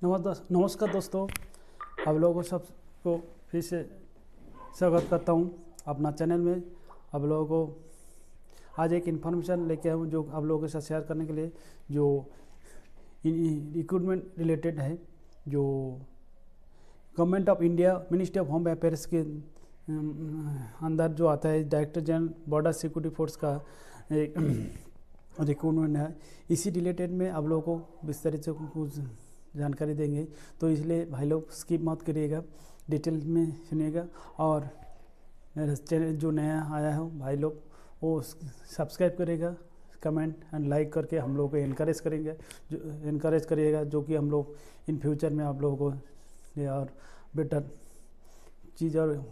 नमस्कार दोस्तों, आप लोगों को सबको फिर से स्वागत करता हूं अपना चैनल में। आप लोगों को आज एक इन्फॉर्मेशन लेके आया हूं जो आप लोगों के साथ शेयर करने के लिए, जो रिक्रूटमेंट रिलेटेड है। जो government of India ministry of home affairs के अंदर जो आता है, director general border security force का एक रिक्रूटमेंट है। इसी रिलेटेड में आप लोगों को विस्तारित से कुछ जानकारी देंगे, तो इसलिए भाई लोग स्किप मत करिएगा, डिटेल में सुनिएगा। और मेरा चैनल जो नया आया है भाई लोग वो सब्सक्राइब करेगा, कमेंट एंड लाइक करके हम लोगों को इनकरेज करिएगा, जो कि हम लोग इन फ्यूचर में आप लोगों को और बेटर चीज़ और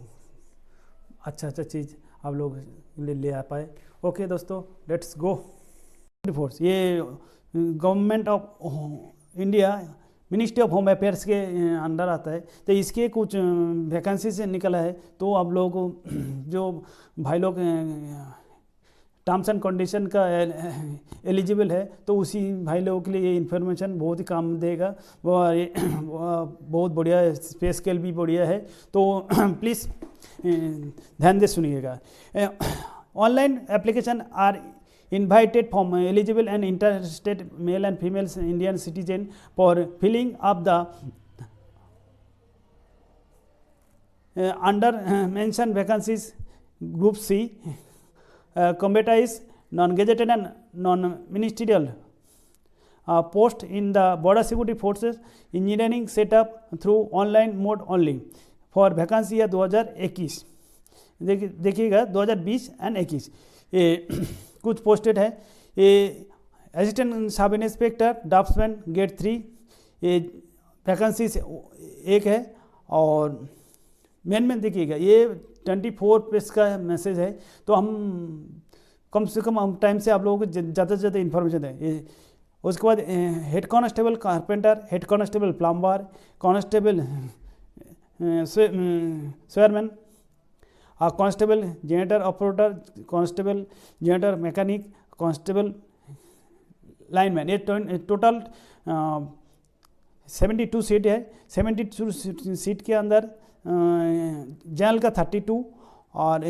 अच्छा चीज़ आप लोग ले आ पाए। ओके दोस्तों, लेट्स गो। फोर्स ये government of India ministry of home affairs के अंडर आता है। तो इसके कुछ वैकेंसी से निकला है, तो आप लोगों को जो भाई लोग टर्म्स एंड कंडीशन का एलिजिबल है, तो उसी भाई लोगों के लिए ये इन्फॉर्मेशन बहुत ही काम देगा। वो बहुत बढ़िया है, स्पेस स्केल भी बढ़िया है, तो प्लीज़ ध्यान दे सुनिएगा। Online application are invited from eligible and interested male and female Indian citizen for filling up the under mentioned vacancies group C, combatants, non-gazetted and non-ministerial post in the border security forces engineering set up through online mode only for vacancy है 2021। देखिएगा 2020 and 21 ये कुछ posted है। ये assistant sub inspector draughtsman gate 3, ये vacancy एक है। और मेन देखिएगा ये 24 पेज का मैसेज है, तो हम कम से कम हम टाइम से आप लोगों को ज़्यादा से ज़्यादा इन्फॉर्मेशन दें। उसके बाद head constable carpenter, head constable plumber, constable स्वेयरमैन, constable generator operator, constable generator mechanic, constable lineman. ये टोटल 72 सीट है। 72 सीट के अंदर जनरल का 32 और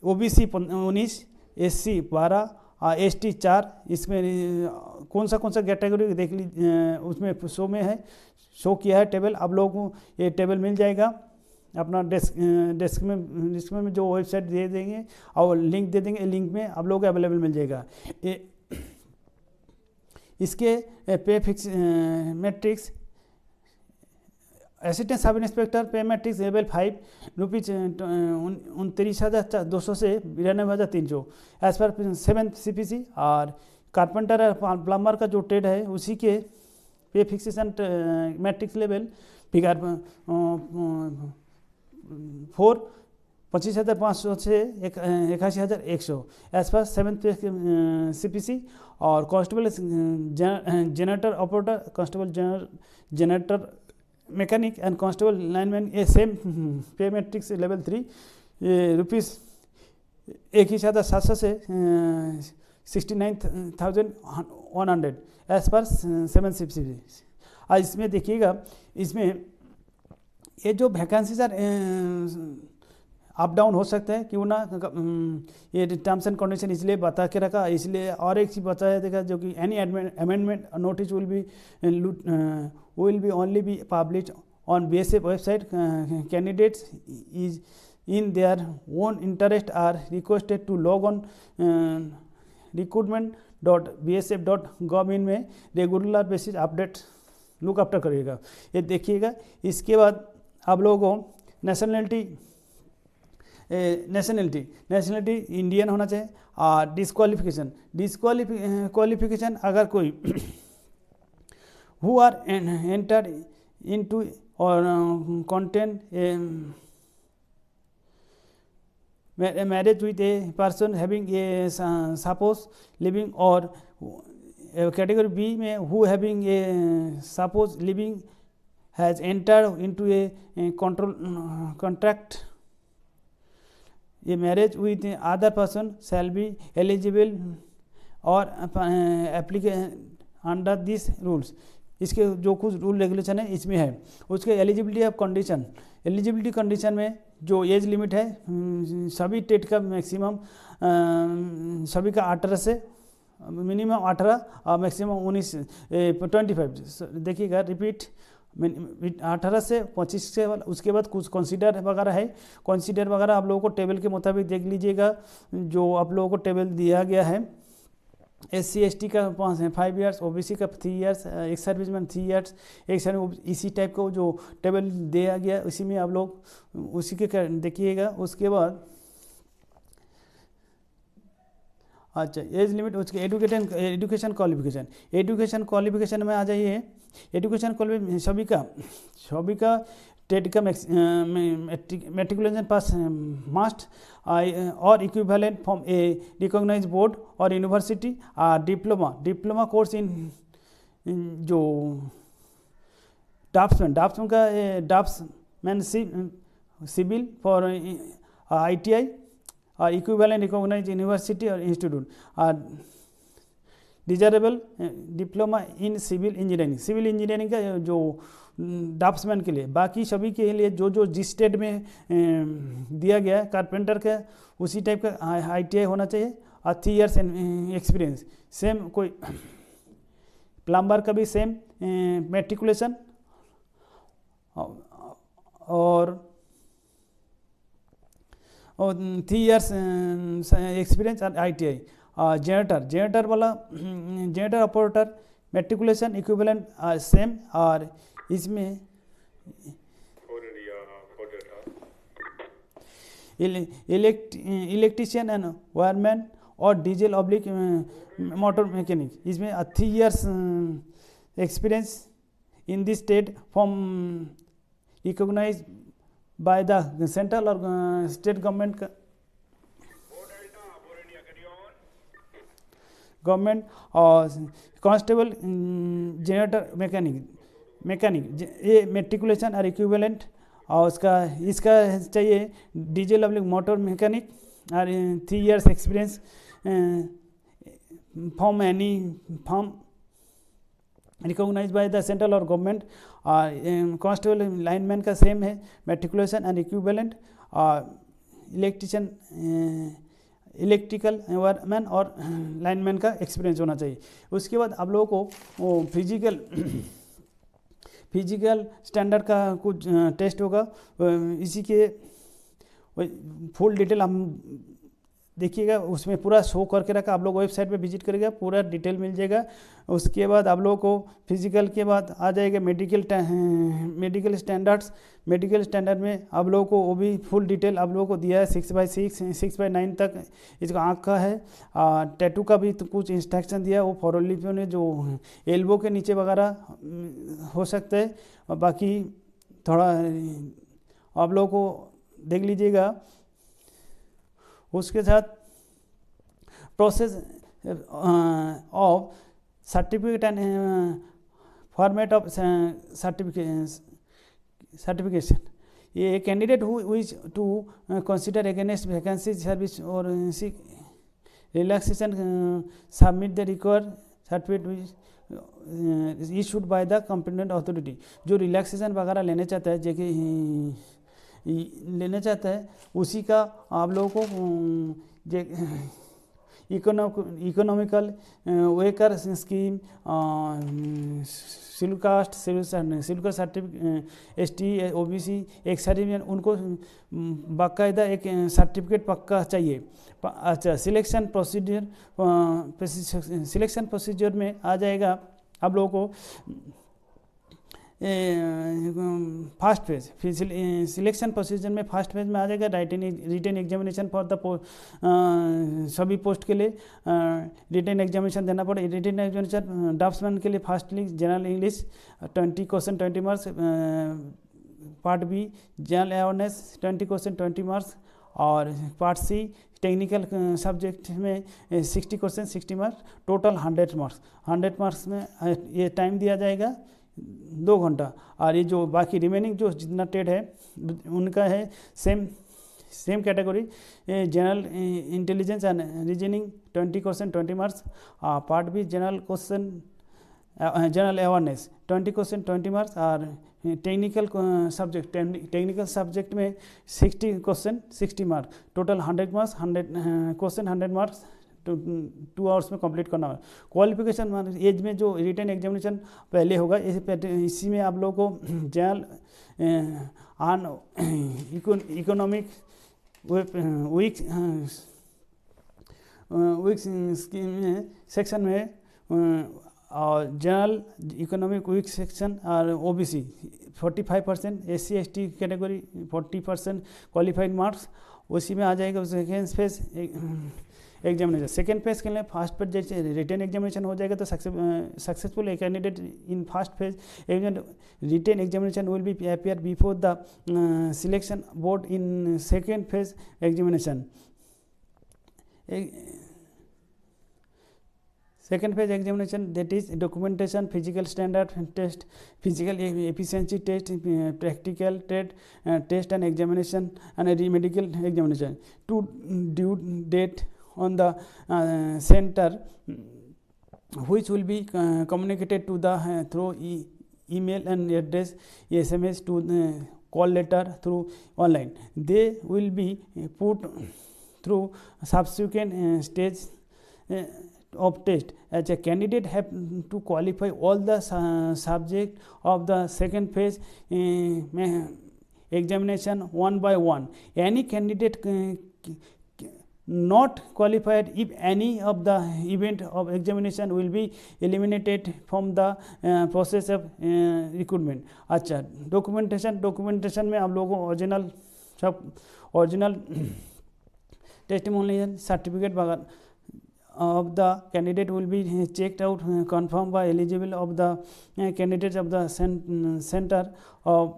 ओबीसी 19, एससी 12 और एसटी 4। इसमें कौन सा कैटेगरी देख लीजिए, उसमें शो में है, शो किया है टेबल। आप लोगों को ये टेबल मिल जाएगा अपना डेस्क में जो वेबसाइट दे देंगे और लिंक दे देंगे, लिंक में आप लोगों को अवेलेबल मिल जाएगा। इसके पे fix matrix assistant sub inspector पे मैट्रिक्स लेवल 5 रुपीज 29,200 से 92,300 एज पर 7th CPC। और कारपेंटर और प्लम्बर का जो ट्रेड है उसी के पे फिक्सेशन मैट्रिक्स लेवल फिगर 4 25,500 से 81,100 एज पर 7th CPC। और constable generator operator, constable generator mechanic and constable lineman, ये सेम पे मैट्रिक्स लेवल 3, ये रुपीज़ 21,700 से 69,100 एज पर 7th CPC। और इसमें देखिएगा, इसमें ये जो वैकेंसी सर अप डाउन हो सकते हैं, क्यों ना। ये टर्म्स एंड कंडीशन इसलिए बता के रखा, इसलिए और एक चीज़ बताया देखा, जो कि any amendment notice will be only be published on BSF website. Candidates is in their own interest are requested to log on recruitment.bsf.gov in में regular basis update look after करिएगा। ये देखिएगा। इसके बाद आप लोगों को नेशनलिटी इंडियन होना चाहिए। और डिस्क्वालिफिकेशन अगर कोई who are entered into or contain a marriage with a person having a spouse living, or category B में who having a spouse living has entered into a contract a marriage with other person shall be eligible or under this rules, इसके जो कुछ rule regulation है इसमें है। उसके eligibility of condition, eligibility condition में जो एज लिमिट है सभी टेट का मैक्सिमम सभी का 18 से मिनिमम 18 और मैक्सिमम 19 25 देखिएगा, रिपीट 18 से 25 से, उसके बाद कुछ कंसीडर वगैरह है। कंसीडर वगैरह आप लोगों को टेबल के मुताबिक देख लीजिएगा, जो आप लोगों को टेबल दिया गया है। SC ST का 5 ईयर्स, OBC का 3 ईयर्स, एक सर्विसमैन 3 ईयर्स, एक सर्विस, इसी टाइप का जो टेबल दिया गया उसी में आप लोग उसी के देखिएगा। उसके बाद अच्छा एज लिमिट, उसके एजुकेशन क्वालिफिकेशन, एजुकेशन क्वालिफिकेशन में आ जाइए। एजुकेशन क्वालिफिकेशन सभी का टेट का मेट्रिकुलेशन पास मस्ट और equivalent from a recognise board और यूनिवर्सिटी, डिप्लोमा कोर्स इन जो ड्राफ्ट्समैन का ड्राफ्ट्समैन सिविल फॉर ITI और इक्विवेलेंट रिकॉग्नाइज यूनिवर्सिटी और institute, desirable diploma in civil engineering का जो ड्राफ्ट्समैन के लिए। बाकी सभी के लिए जो जिस स्टेट में दिया गया है, कारपेंटर का उसी टाइप का ITI होना चाहिए और 3 ईयर्स एक्सपीरियंस। सेम कोई प्लम्बर का भी सेम मेट्रिकुलेशन और 3 ईयर्स एक्सपीरियंस और ITI। जेनेटर वाला generator operator matriculation equivalent same, और इसमें इलेक्ट्रीशियन एंड वायरमैन और डीजल ऑब्लिक मोटर मैकेनिक, इसमें 3 years experience in this state from recognise by the central और स्टेट गवर्नमेंट का गवर्नमेंट। और कांस्टेबल जनरेटर मैकेनिक ये मेट्रिकुलेशन और इक्विवेलेंट, और इसका चाहिए डीजल ऑब्लिक मोटर मैकेनिक और 3 years experience from recognise by the central और गवर्नमेंट। और कांस्टेबल लाइनमैन का सेम है मेट्रिकुलेशन एंड इक्विवेलेंट, और इलेक्ट्रिकल वायरमैन और लाइनमैन का एक्सपीरियंस होना चाहिए। उसके बाद आप लोगों को फिजिकल स्टैंडर्ड का कुछ टेस्ट होगा, इसी के फुल डिटेल हम देखिएगा, उसमें पूरा शो करके रखा, आप लोग वेबसाइट पे विजिट करिएगा, पूरा डिटेल मिल जाएगा। उसके बाद आप लोगों को फिजिकल के बाद आ जाएगा मेडिकल स्टैंडर्ड्स। मेडिकल स्टैंडर्ड में आप लोगों को वो भी फुल डिटेल आप लोगों को दिया है, 6/6 6/9 तक इसका आँख का है। टैटू का भी तो कुछ इंस्ट्रक्शन दिया है, वो फॉरलिपियो ने जो एल्बो के नीचे वगैरह हो सकते हैं, और बाकी थोड़ा आप लोगों को देख लीजिएगा। उसके साथ process of certificate and format of certification, ये candidate who wish to consider against vacancy service और relaxation submit the required certificate issued by the competent authority. जो रिलैक्सेशन वगैरह लेने चाहता है उसी का आप लोगों को economical weaker scheme, schedule caste, schedule certificate, ST OBC एक सर्टिफिकेट, उनको बाकायदा एक सर्टिफिकेट पक्का चाहिए। अच्छा सिलेक्शन प्रोसीजर में आ जाएगा आप लोगों को फर्स्ट फेज, फिर सिलेक्शन प्रोसीजर में फर्स्ट फेज में आ जाएगा रिटन एग्जामिनेशन फॉर द सभी पोस्ट के लिए रिटन एग्जामिनेशन देना पड़े। रिटन एग्जामिनेशन ड्राफ्ट्समैन के लिए firstly general English 20 question 20 marks, part B general awareness 20 question 20 marks, और पार्ट सी टेक्निकल सब्जेक्ट में 60 question 60 marks, total 100 marks. 100 marks में ये टाइम दिया जाएगा 2 घंटा। और ये जो बाकी रिमेनिंग जो जितना टेट है उनका है same category, general intelligence and reasoning 20 question 20 marks, part B general question general awareness 20 question 20 marks, और टेक्निकल सब्जेक्ट में 60 question 60 marks, total 100 marks, 100 question 100 marks 2 hours में कंप्लीट करना होगा। क्वालिफिकेशन एज में जो रिटन एग्जामिनेशन पहले होगा, इसी में आप लोगों को जनरल इकोनॉमिक वीक स्कीम में सेक्शन में और जनरल इकोनॉमिक वीक सेक्शन और OBC 45%, SC ST category 40% qualified marks उसी में आ जाएगा। Second phase examination, second phase के लिए फर्स्ट फेज जैसे रिटन एग्जामिनेशन हो जाएगा तो successful a candidate in first phase written examination will be appear before the selection board in second phase examination. Second phase examination, that is documentation, physical standard test, physical efficiency test, practical test and examination, and medical examination. To due date on the center, which will be communicated to the through email and address, SMS to call letter through online. They will be put through subsequent stage of test. As a candidate have to qualify all the subject of the second phase examination one by one. Any candidate not qualified if any of the event of examination will be eliminated from the process of recruitment. अच्छा, documentation में आप लोगों को original testimonial certificate वगैरह of the candidate will be checked out, confirmed by eligible of the candidates of the center of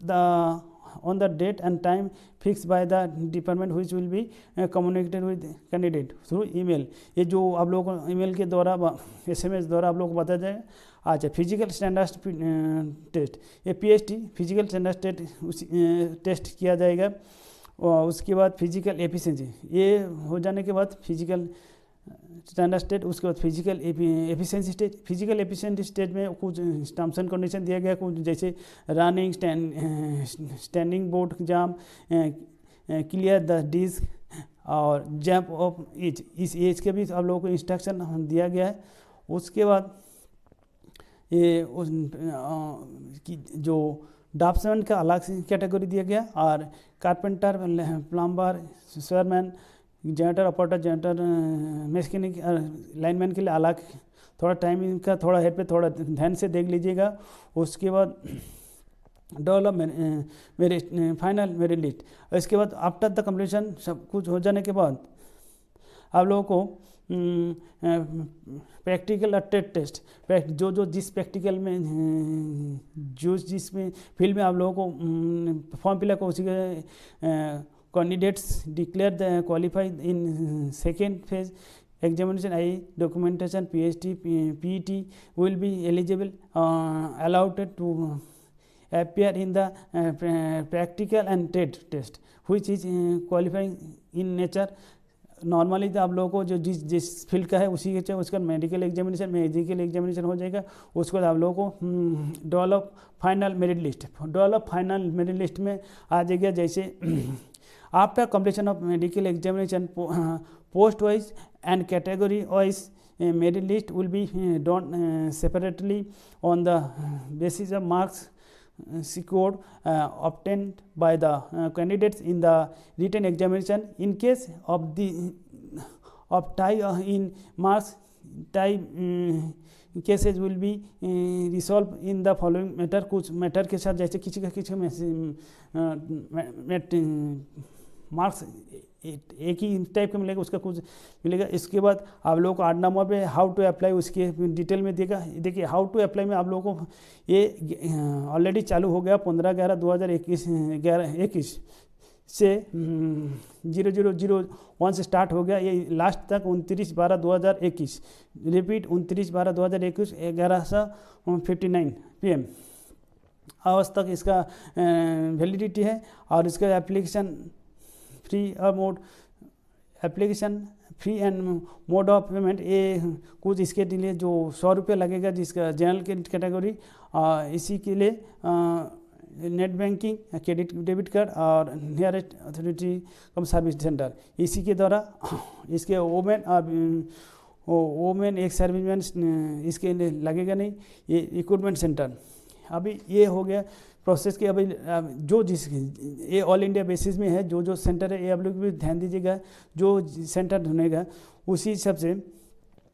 the on the date and time fixed by the department, which will be communicated with candidate through email. ये जो आप लोगों को email के द्वारा SMS द्वारा आप लोगों को बताया जाएगा। अच्छा, फिजिकल स्टैंडर्ड टेस्ट, ये PST फिजिकल स्टैंडर्ड टेस्ट किया जाएगा। और उसके बाद फिजिकल एफिशिएंसी, ये हो जाने के बाद फिजिकल स्टैंडर्ड स्टेट, उसके बाद physical efficiency stage. Physical efficiency stage में कुछ टर्म्स एंड कंडीशन दिया गया, कुछ जैसे running, standing broad jump, clear the disc और जंप ऑफ एज, इस एज के भी आप लोगों को इंस्ट्रक्शन दिया गया है। उसके बाद ये जो ड्राफ्ट्समैन का अलग से कैटेगरी दिया गया, और कारपेंटर, प्लम्बर, स्वेयरमैन, generator operator, generator mechanic, lineman के लिए अलग। थोड़ा टाइमिंग का थोड़ा हेड पे थोड़ा ध्यान से देख लीजिएगा। उसके बाद develop merit, final merit list. इसके बाद आफ्टर द कंप्लीशन सब कुछ हो जाने के बाद आप लोगों को प्रैक्टिकल और ट्रेड टेस्ट, जो जिस प्रैक्टिकल में जिसमें फील्ड में आप लोगों को फॉर्म फिलअप हो, उसी के candidates declare the qualified in second phase examination, i.e. documentation, PST, PET will be eligible, allowed to appear in the practical and trade test, which is qualifying in nature. Normally तो आप लोगों को जो जिस field का है उसी के चाहिए, उसका मेडिकल एग्जामिनेशन हो जाएगा। उसके बाद आप लोगों को डेवलप फाइनल मेरिट लिस्ट में आ जाएगा। जैसे after completion of medical examination, post wise and category wise merit list will be done separately on the basis of marks secured obtained by the candidates in the written examination. In case of tie in marks, tie cases will be resolved in the following matter. कुछ matter के साथ, जैसे किसी marks एक ही type का मिलेगा, उसका कुछ मिलेगा। इसके बाद आप लोगों को 8 नंबर पे हाउ टू अप्लाई उसके डिटेल में देगा। देखिए हाउ टू अप्लाई में आप लोगों को ये ऑलरेडी चालू हो गया 15/11/2021 से 0001 से स्टार्ट हो गया, ये लास्ट तक 29/12/2021। रिपीट 29/12/2021 11:59 PM आवर्स तक इसका वैलिडिटी है। और इसका application free mode application free and mode of payment, ये कुछ इसके लिए जो 100 रुपये लगेगा जिसका जनरल कैटेगरी, इसी के लिए net banking, credit debit card और नियरेस्ट अथॉरिटी कम सर्विस सेंटर, इसी के द्वारा इसके वोमेन और वोमेन एक सर्विसमैन इसके लिए लगेगा नहीं, ये रिक्रूटमेंट सेंटर। अभी ये हो गया प्रोसेस की। अभी जो जिस ये ऑल इंडिया बेसिस में है, जो सेंटर है, ये आप लोग भी ध्यान दीजिएगा, जो सेंटर ढूंढेगा उसी हिसाब से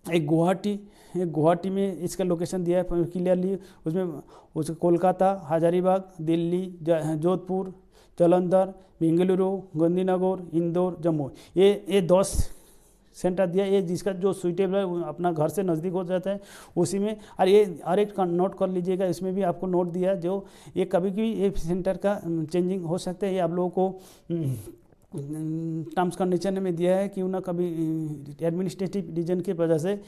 एक गुवाहाटी में इसका लोकेशन दिया है क्लियरली, उसमें कोलकाता, हजारीबाग, दिल्ली, जोधपुर, जालंधर, बेंगलुरु, गांधीनगर, इंदौर, जम्मू, ये 10 सेंटर दिया। ये जिसका जो सुइटेबल है अपना घर से नज़दीक हो जाता है उसी में। और ये हर एक नोट कर लीजिएगा, इसमें भी आपको नोट दिया जो ये कभी भी ये सेंटर का चेंजिंग हो सकता है। ये आप लोगों को टर्म्स कंडीशन में दिया है कि ना कभी एडमिनिस्ट्रेटिव रीजन की वजह से।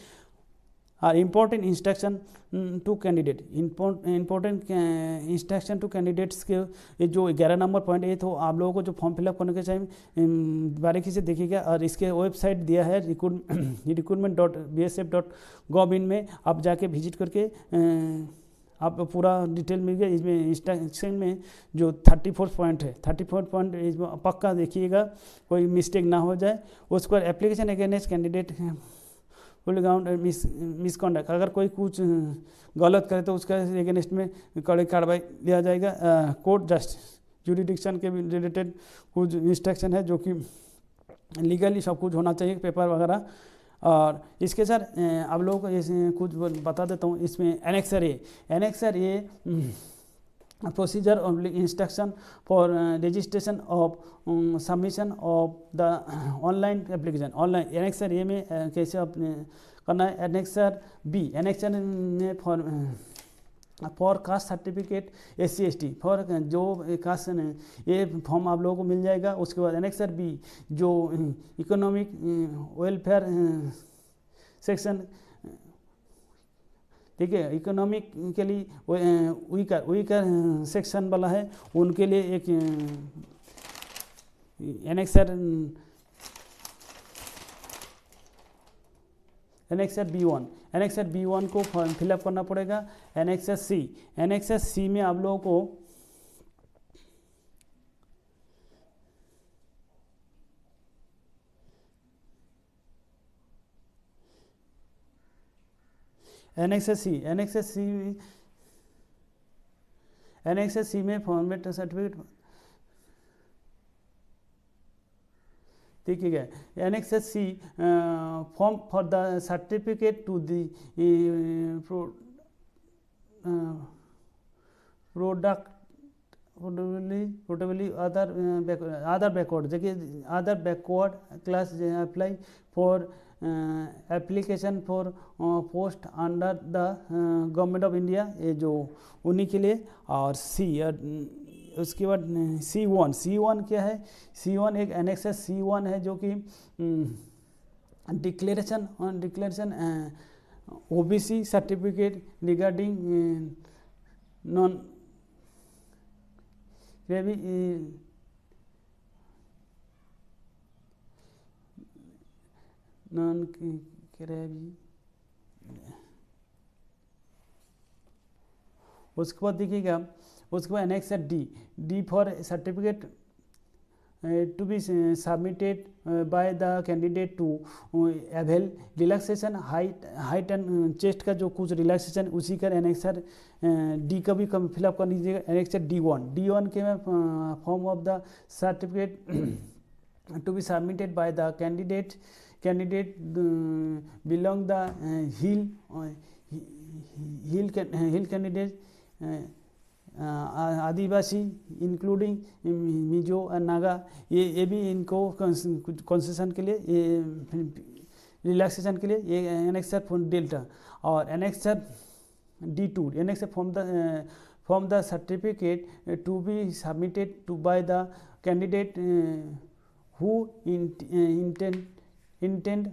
और important instruction to candidate, important instruction to candidates के ये जो 11 नंबर पॉइंट, ये तो आप लोगों को जो फॉर्म फिलअप करने के टाइम बारीकी से देखिएगा। और इसके वेबसाइट दिया है recruitment.bsf.gov.in में आप जाके विजिट करके आप पूरा डिटेल मिल गया। इसमें इंस्ट्रक्शन में जो 34 पॉइंट है, 34 पॉइंट इसमें पक्का देखिएगा, कोई मिस्टेक ना हो जाए। उसके बाद application against candidate full ground misconduct, अगर कोई कुछ गलत करे तो उसका अगेंस्ट में कड़ी कार्रवाई लिया जाएगा। कोर्ट जस्ट जुडिडिक्शन के रिलेटेड कुछ इंस्ट्रक्शन है जो कि लीगली सब कुछ होना चाहिए, पेपर वगैरह। और इसके साथ आप लोगों को कुछ बता देता हूँ। इसमें annexure A procedure of instruction for registration of submission of the online application, online annexure A में कैसे अपने करना है। एनेक्सर में for caste certificate SC/ST for जो कास्ट ये फॉर्म आप लोगों को मिल जाएगा। उसके बाद एनेक्सर बी जो इकोनॉमिक वेलफेयर सेक्शन, ठीक है, इकोनॉमिकली वीकर सेक्शन वाला है, उनके लिए एक एनेक्सर B1 को फॉर्म फिलअप करना पड़ेगा। एनेक्सर सी में आप लोगों को एनेक्सर सी में फॉर्मेट सर्टिफिकेट, ठीक है। Annexure C form for the certificate to the product portably other backward, देखिए other backward class apply for application for post under the government of India, ये जो उन्हीं के लिए। और उसके बाद C1 क्या है। C1 एक एनेक्सर C1 है जो कि declaration OBC certificate regarding non उसके बाद देखिएगा, उसके बाद annexure D for certificate to be submitted by the candidate to avail relaxation height and chest का जो कुछ रिलैक्सेशन, उसी का एनेक्सर डी का भी फिलअप कर लीजिएगा। एनेक्सर D1 के में form of the certificate to be submitted by the candidate belong the hill candidate आदिवासी इंक्लूडिंग मिजो और नागा, ये भी इनको कंसेशन के लिए, ये रिलैक्सेशन के लिए ये एनेक्सर डेल्टा। और annexure D2 annexure from the certificate to be submitted to by the candidate who intend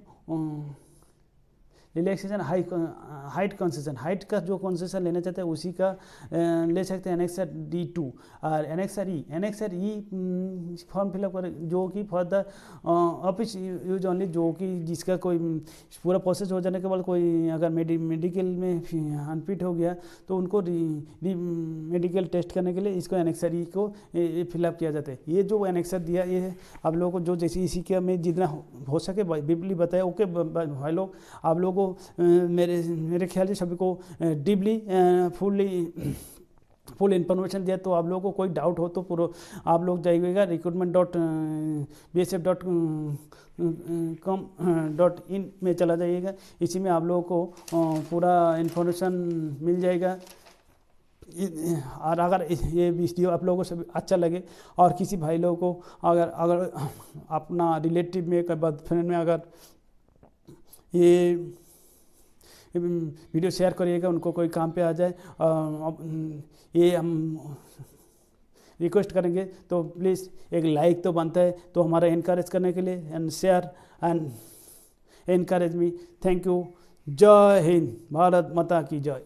relaxation height concession, height का जो कंसेशन लेना चाहते हैं उसी का ले सकते हैं एनेक्सर D2। और एनेक्सर ई फॉर्म फिलअप कर जो कि for the office use only, जो कि जिसका कोई पूरा प्रोसेस हो जाने के बाद कोई अगर मेडिकल में अनफिट हो गया तो उनको मेडिकल टेस्ट करने के लिए इसको एनेक्सर ई को फिलअप किया जाता है। ये जो एनेक्सर दिया ये आप लोगों को जो जैसे इसी का मैं जितना हो सके डीपली बताया। ओके भाई लोग, आप लोगों को मेरे ख्याल से सभी को डीपली फुल इन्फॉर्मेशन दिया। तो आप लोगों को कोई डाउट हो तो पूरा आप लोग जाइएगा recruitment.bsf.com.in में चला जाइएगा। इसी में आप लोगों को पूरा इन्फॉर्मेशन मिल जाएगा। और अगर ये वीडियो आप लोगों को सब अच्छा लगे और किसी भाई लोगों को अगर अपना रिलेटिव में फ्रेंड में अगर ये वीडियो शेयर करिएगा, उनको कोई काम पे आ जाए। ये हम रिक्वेस्ट करेंगे तो प्लीज़ एक लाइक तो बनता है, तो हमारा इनकरेज करने के लिए and share and encourage me. Thank you. जय हिंद, भारत माता की जय।